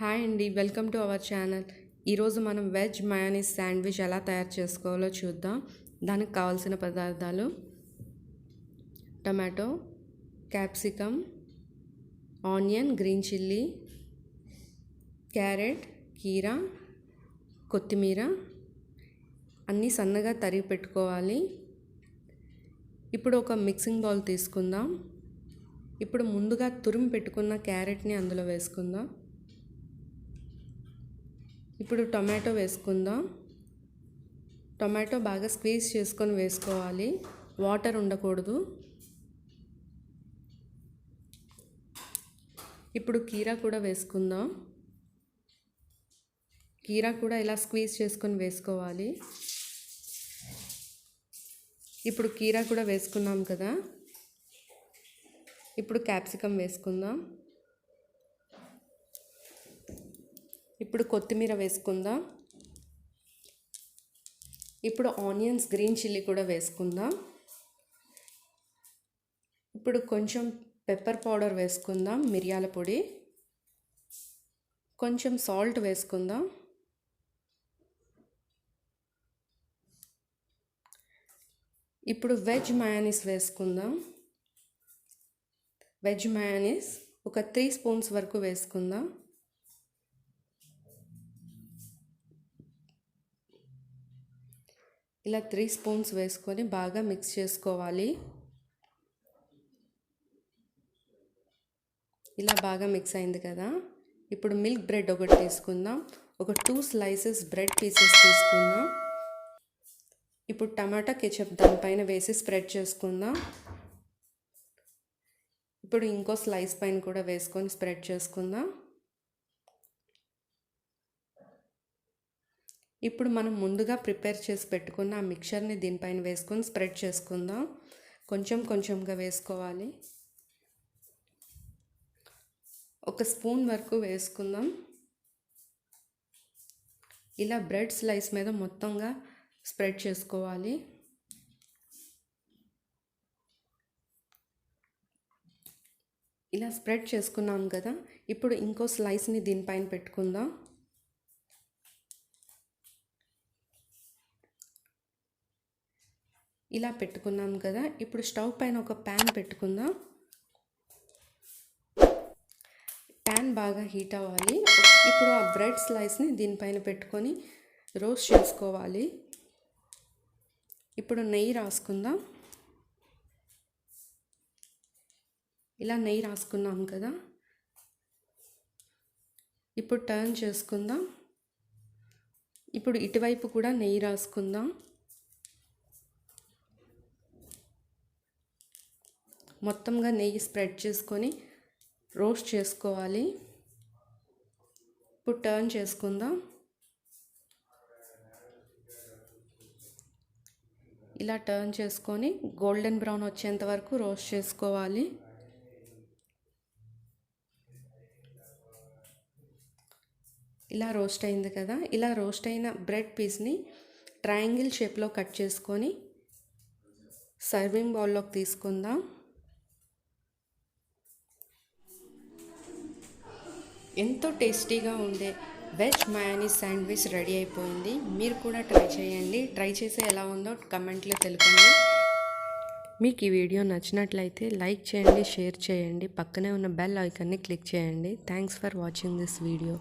Hi అండి, welcome to our channel. ఈరోజు మనం వెజ్ మయోనీస్ శాండ్విచ్ ఎలా తయారు చేసుకోవాలో చూద్దాం. దానికి కావాల్సిన పదార్థాలు: tomato, capsicum, onion, green chilli, carrot, కీరా, కొత్తిమీర అన్నీ సన్నగా తరిగి పెట్టుకోవాలి. ఇప్పుడు ఒక మిక్సింగ్ బౌల్ తీసుకుందాం. ఇప్పుడు ముందుగా తురిమి పెట్టుకున్న క్యారెట్ని అందులో వేసుకుందాం. ఇప్పుడు టొమాటో వేసుకుందాం. టొమాటో బాగా స్క్వీజ్ చేసుకొని వేసుకోవాలి, వాటర్ ఉండకూడదు. ఇప్పుడు కీరా కూడా వేసుకుందాం. కీరా కూడా ఇలా స్క్వీజ్ చేసుకొని వేసుకోవాలి. ఇప్పుడు కీరా కూడా వేసుకున్నాం కదా. ఇప్పుడు క్యాప్సికమ్ వేసుకుందాం. ఇప్పుడు కొత్తిమీర వేసుకుందాం. ఇప్పుడు ఆనియన్స్, గ్రీన్ చిల్లీ కూడా వేసుకుందాం. ఇప్పుడు కొంచెం పెప్పర్ పౌడర్ వేసుకుందాం, మిరియాల పొడి. కొంచెం సాల్ట్ వేసుకుందాం. ఇప్పుడు వెజ్ మయోనీస్ వేసుకుందాం. వెజ్ మయోనీస్ ఒక 3 స్పూన్స్ వరకు వేసుకుందాం. ఇలా 3 స్పూన్స్ వేసుకొని బాగా మిక్స్ చేసుకోవాలి. ఇలా బాగా మిక్స్ అయింది కదా. ఇప్పుడు మిల్క్ బ్రెడ్ ఒకటి తీసుకుందాం. ఒక 2 స్లైసెస్ బ్రెడ్ పీసెస్ తీసుకుందాం. ఇప్పుడు టమాటా కెచప్ దానిపైన వేసి స్ప్రెడ్ చేసుకుందాం. ఇప్పుడు ఇంకో స్లైస్ పైన కూడా వేసుకొని స్ప్రెడ్ చేసుకుందాం. ఇప్పుడు మనం ముందుగా ప్రిపేర్ చేసి పెట్టుకున్న ఆ మిక్చర్ని దీనిపైన వేసుకొని స్ప్రెడ్ చేసుకుందాం. కొంచెం కొంచెంగా వేసుకోవాలి. ఒక స్పూన్ వరకు వేసుకుందాం. ఇలా బ్రెడ్ స్లైస్ మీద మొత్తంగా స్ప్రెడ్ చేసుకోవాలి. ఇలా స్ప్రెడ్ చేసుకున్నాం కదా. ఇప్పుడు ఇంకో స్లైస్ని దీనిపైన పెట్టుకుందాం. ఇలా పెట్టుకున్నాం కదా. ఇప్పుడు స్టవ్ పైన ఒక ప్యాన్ పెట్టుకుందాం. ప్యాన్ బాగా హీట్ అవ్వాలి. ఇప్పుడు ఆ బ్రెడ్ స్లైస్ని దీనిపైన పెట్టుకొని రోస్ట్ చేసుకోవాలి. ఇప్పుడు నెయ్యి రాసుకుందాం. ఇలా నెయ్యి రాసుకున్నాం కదా. ఇప్పుడు టర్న్ చేసుకుందాం. ఇప్పుడు ఇటువైపు కూడా నెయ్యి రాసుకుందాం. మొత్తంగా నెయ్యి స్ప్రెడ్ చేసుకొని రోస్ట్ చేసుకోవాలి. ఇప్పుడు టర్న్ చేసుకుందాం. ఇలా టర్న్ చేసుకొని గోల్డెన్ బ్రౌన్ వచ్చేంత వరకు రోస్ట్ చేసుకోవాలి. ఇలా రోస్ట్ అయింది కదా. ఇలా రోస్ట్ అయిన బ్రెడ్ పీస్ని ట్రయాంగిల్ షేప్లో కట్ చేసుకొని సర్వింగ్ బౌల్లోకి తీసుకుందాం. ఎంతో టేస్టీగా ఉండే వెజ్ మయోనీస్ శాండ్విచ్ రెడీ అయిపోయింది. మీరు కూడా ట్రై చేయండి. ట్రై చేసి ఎలా ఉందో కమెంట్లో తెలుపండి. మీకు ఈ వీడియో నచ్చినట్లయితే లైక్ చేయండి, షేర్ చేయండి. పక్కనే ఉన్న బెల్ ఐకాన్ని క్లిక్ చేయండి. Thanks for watching this video.